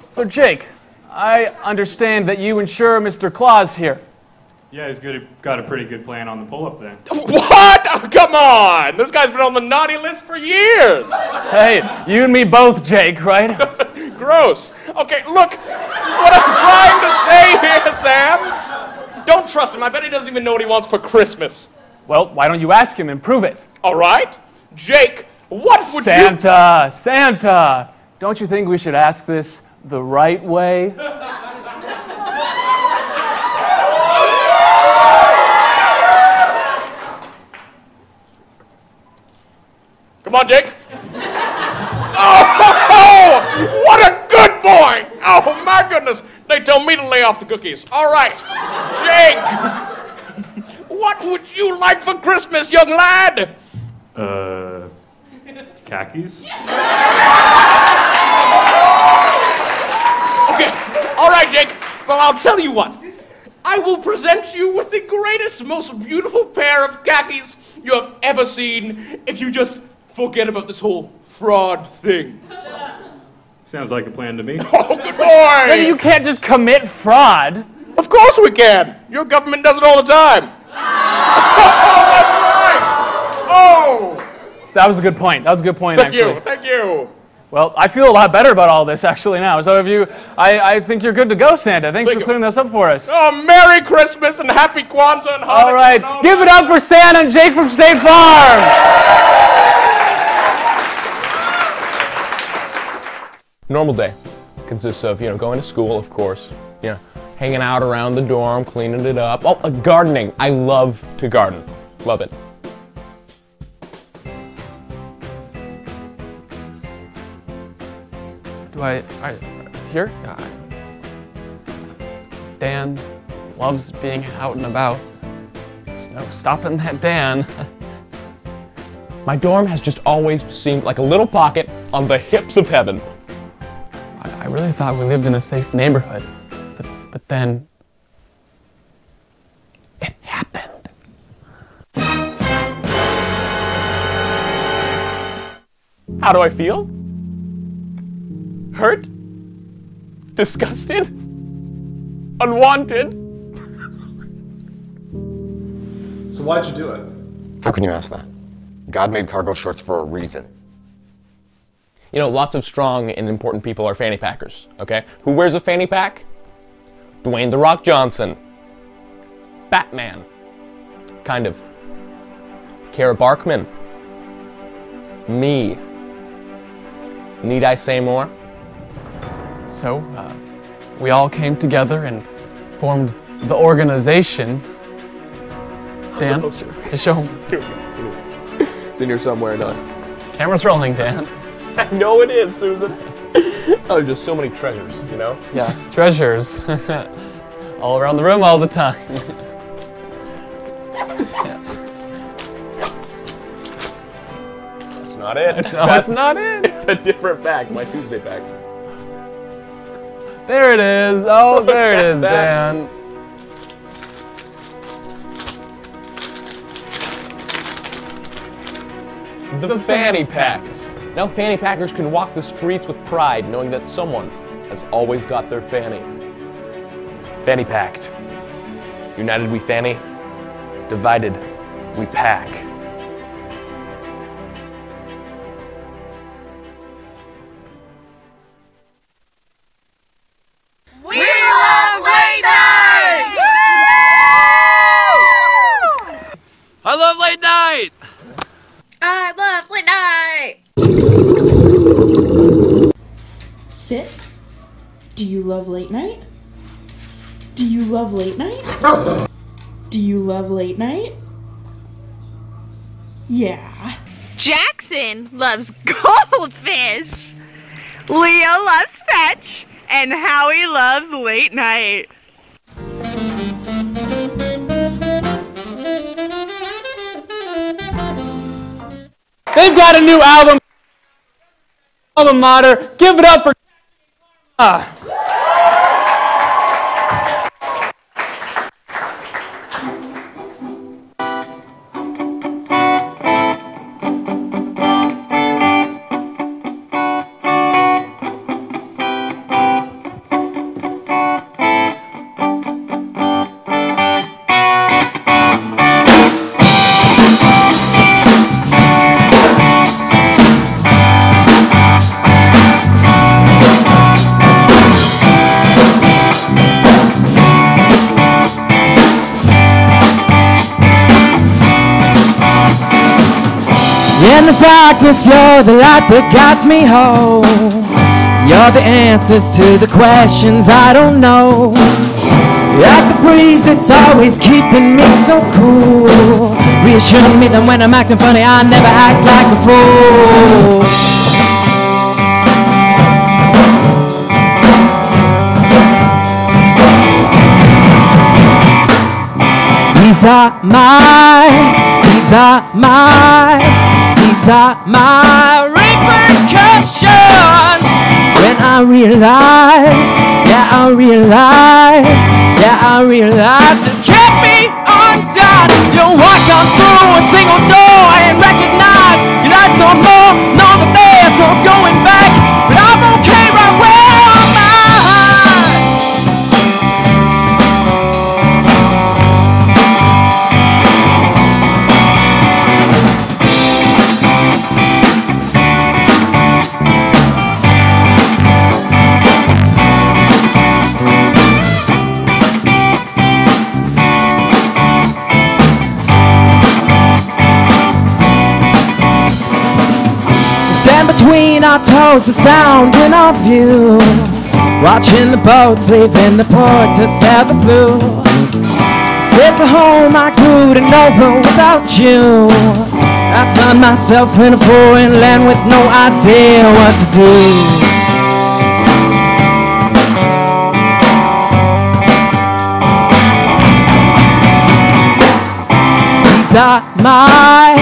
Speaker 2: So, Jake, I understand that you insure Mr. Claus here.
Speaker 1: Yeah, he's got a pretty good plan on the pull-up there.
Speaker 12: What? Oh, come on. This guy's been on the naughty list for years.
Speaker 2: Hey, you and me both, Jake, right?
Speaker 12: Gross. Okay, look. What I'm trying to say here, Sam. Don't trust him. I bet he doesn't even know what he wants for Christmas.
Speaker 2: Well, why don't you ask him and prove it?
Speaker 12: All right. Jake, what would
Speaker 2: Santa! Don't you think we should ask this the right way?
Speaker 12: Come on, Jake. Oh, what a good boy. Oh, my goodness. They told me to lay off the cookies. All right. Jake, what would you like for Christmas, young lad?
Speaker 1: Khakis?
Speaker 12: Okay. All right, Jake. Well, I'll tell you what. I will present you with the greatest, most beautiful pair of khakis you have ever seen if you just forget about this whole fraud thing.
Speaker 1: Sounds like a plan to me.
Speaker 12: Oh, good boy!
Speaker 2: Then you can't just commit fraud.
Speaker 12: Of course we can. Your government does it all the time. Oh, that's right. Oh!
Speaker 2: That was a good point.
Speaker 12: Thank you.
Speaker 2: Well, I feel a lot better about all this actually now. So I think you're good to go, Santa. Thanks for clearing this up for us.
Speaker 12: Oh, Merry Christmas and Happy Kwanzaa and Hanukkah.
Speaker 2: All right, give it up for Santa and Jake from State Farm.
Speaker 13: Normal day consists of, going to school, of course, hanging out around the dorm, cleaning it up. Oh, gardening. I love to garden. Love it.
Speaker 2: Here? Dan loves being out and about. There's no stopping that Dan.
Speaker 13: My dorm has just always seemed like a little pocket on the hips of heaven.
Speaker 2: I really thought we lived in a safe neighborhood, but then it happened.
Speaker 13: How do I feel? Hurt? Disgusted? Unwanted?
Speaker 14: So why'd you do it?
Speaker 15: How can you ask that? God made cargo shorts for a reason.
Speaker 13: You know, lots of strong and important people are fanny packers, okay? Who wears a fanny pack? Dwayne "The Rock" Johnson. Batman. Kind of. Kara Barkman. Me. Need I say more?
Speaker 16: So, we all came together and formed the organization. Dan, to show
Speaker 13: It's in here somewhere, no?
Speaker 16: Camera's rolling, Dan.
Speaker 13: I know it is, Susan. Oh, there's just so many treasures, you know?
Speaker 16: Yeah, treasures. All around the room all the time.
Speaker 13: That's not it.
Speaker 16: No,
Speaker 13: That's
Speaker 16: it's-
Speaker 13: not it. It's a different bag, my Tuesday bag.
Speaker 16: There it is. Oh, there it is,
Speaker 13: That-
Speaker 16: Dan.
Speaker 13: The fanny packed. Now fanny packers can walk the streets with pride, knowing that someone has always got their fanny. Fanny packed. United we fanny, divided we pack.
Speaker 17: We love late night!
Speaker 18: I love late night!
Speaker 17: I love late night!
Speaker 19: Sit. Do you love late night? Do you love late night? Do you love late night? Yeah.
Speaker 8: Jackson loves goldfish. Leo loves fetch. And Howie loves late night.
Speaker 2: They've got a new album. Alma mater. Give it up for.
Speaker 20: In the darkness, you're the light that guides me home. You're the answers to the questions I don't know. Like the breeze that's always keeping me so cool, reassuring me that when I'm acting funny, I never act like a fool. These are my repercussions. When I realize it's kept me undone. You walk on through a single door and recognize you're not no more. Know that there's no going back, but I'm okay right where I'm at. Between our toes, the sound in our view. Watching the boats leaving the port to sail the blue. Says the home I grew to know, but without you I found myself in a foreign land with no idea what to do. These are my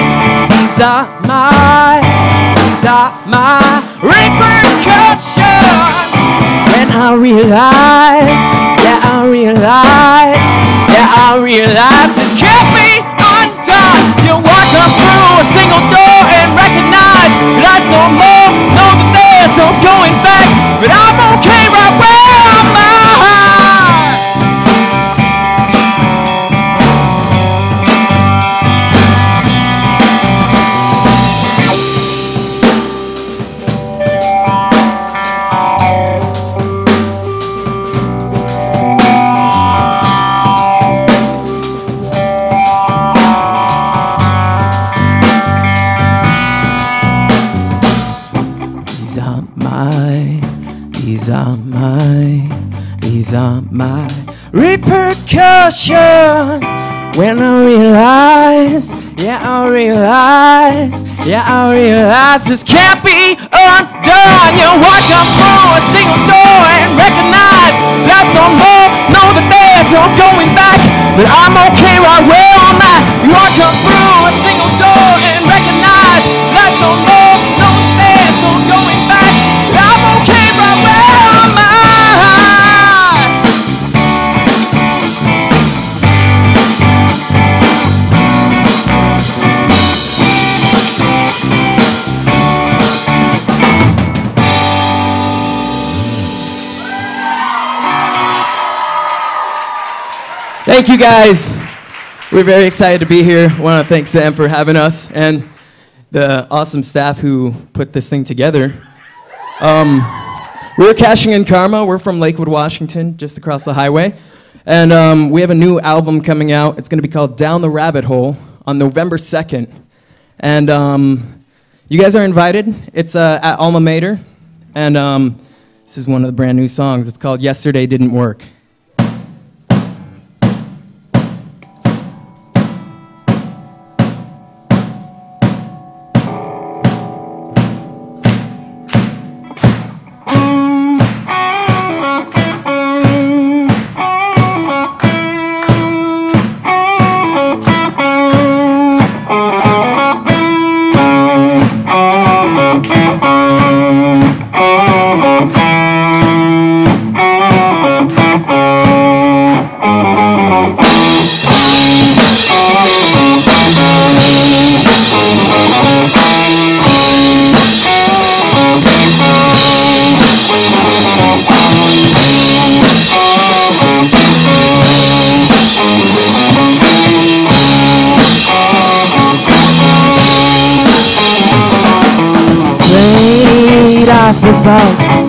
Speaker 20: repercussions. When I realize it's kept me undone. You walk up through a single door and recognize that I no more know that there's no going back, but I'm okay right where I'm at. These are my repercussions. When I realize this can't be undone. You walk up through a single door and recognize that no more, know that there's no going back. But I'm okay right where I'm at. You walk up through a single door and recognize that no more, know that there's no going back. But I'm okay right where I'm at. Thank you guys. We're very excited to be here. I want to thank Sam for having us and the awesome staff who put this thing together. We're Cashing in Karma. We're from Lakewood, Washington, just across the highway. And we have a new album coming out. It's going to be called Down the Rabbit Hole on November 2nd. And you guys are invited. It's at Alma Mater. And this is one of the brand new songs. It's called Yesterday Didn't Work.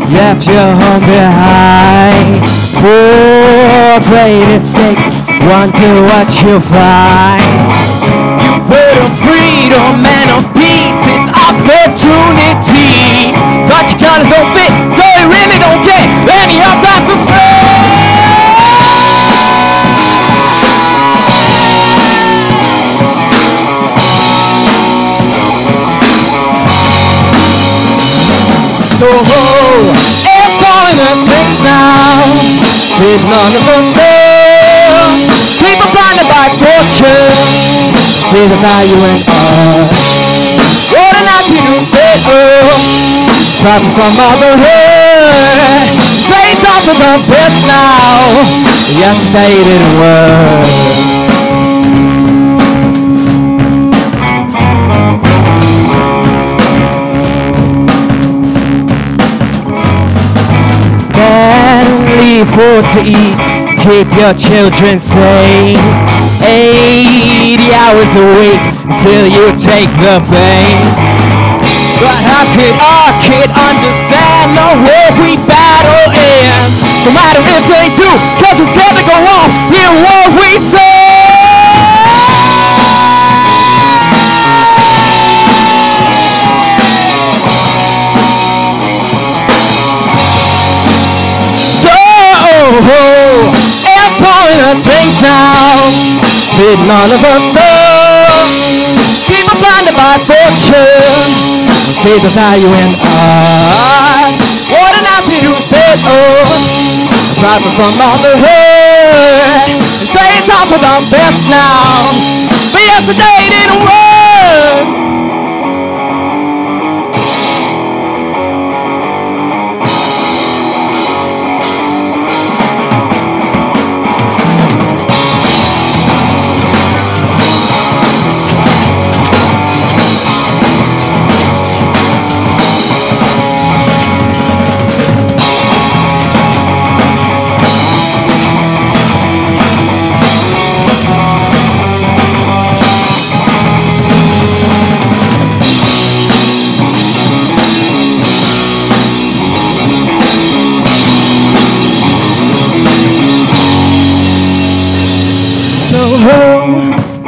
Speaker 20: Left your home behind. For great escape, wonder what you'll find. You've heard of freedom and of peace, it's opportunity. But your colors don't fit, so you really don't get any of that for free. So it's calling us things now. With none of us there. People blinded by fortune. See the value in us. What an attitude say profit from motherhood. Trades off of the best now. Yesterday didn't work. Food to eat, keep your children safe. 80 hours a week till you take the pain. But how could our kid understand the war we battle in? No matter if they do, cause we're scared to go off, hear what we say. It's pulling us things now, spitting all of us up. People blinded by fortune, will see the value in us. What an attitude set up, driving from motherhood, and say it's all for the best now, but yesterday didn't work.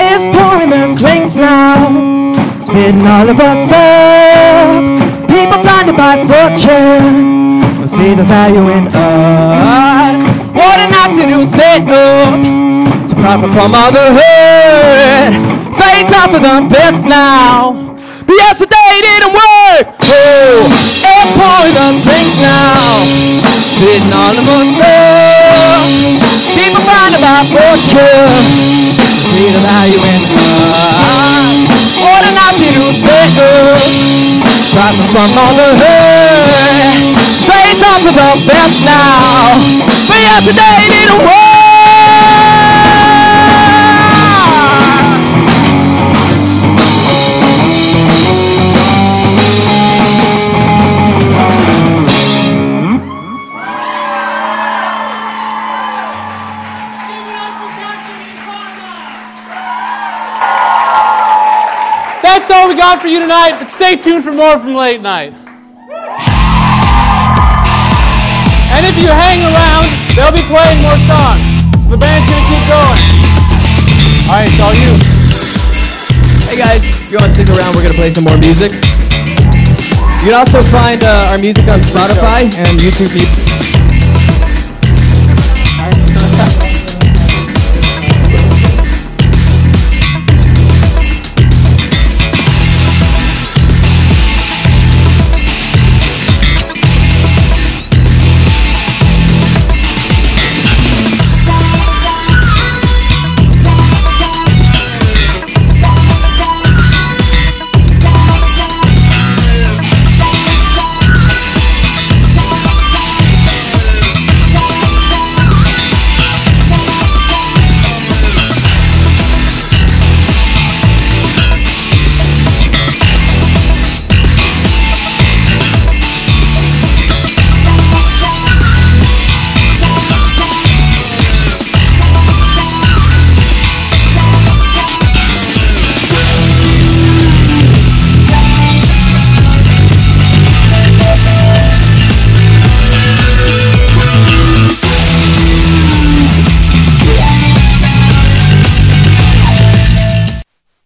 Speaker 20: It's pouring the swings now, spitting all of us up. People blinded by fortune, will see see the value in us. What a nice to do, set up to profit from motherhood. Say time for the best now, but yesterday didn't work. Oh, it's pouring the drinks now, sitting on the muscle. People find about fortune, see the value in us. What a nice to do, set up profit from motherhood. Say time for the best now, but yesterday didn't work.
Speaker 2: That's all we got for you tonight, but stay tuned for more from Late Night. And if you hang around, they'll be playing more songs. So the band's gonna keep going. All right, it's all you.
Speaker 20: Hey guys, if you want to stick around, we're going to play some more music. You can also find our music on Spotify and YouTube Music.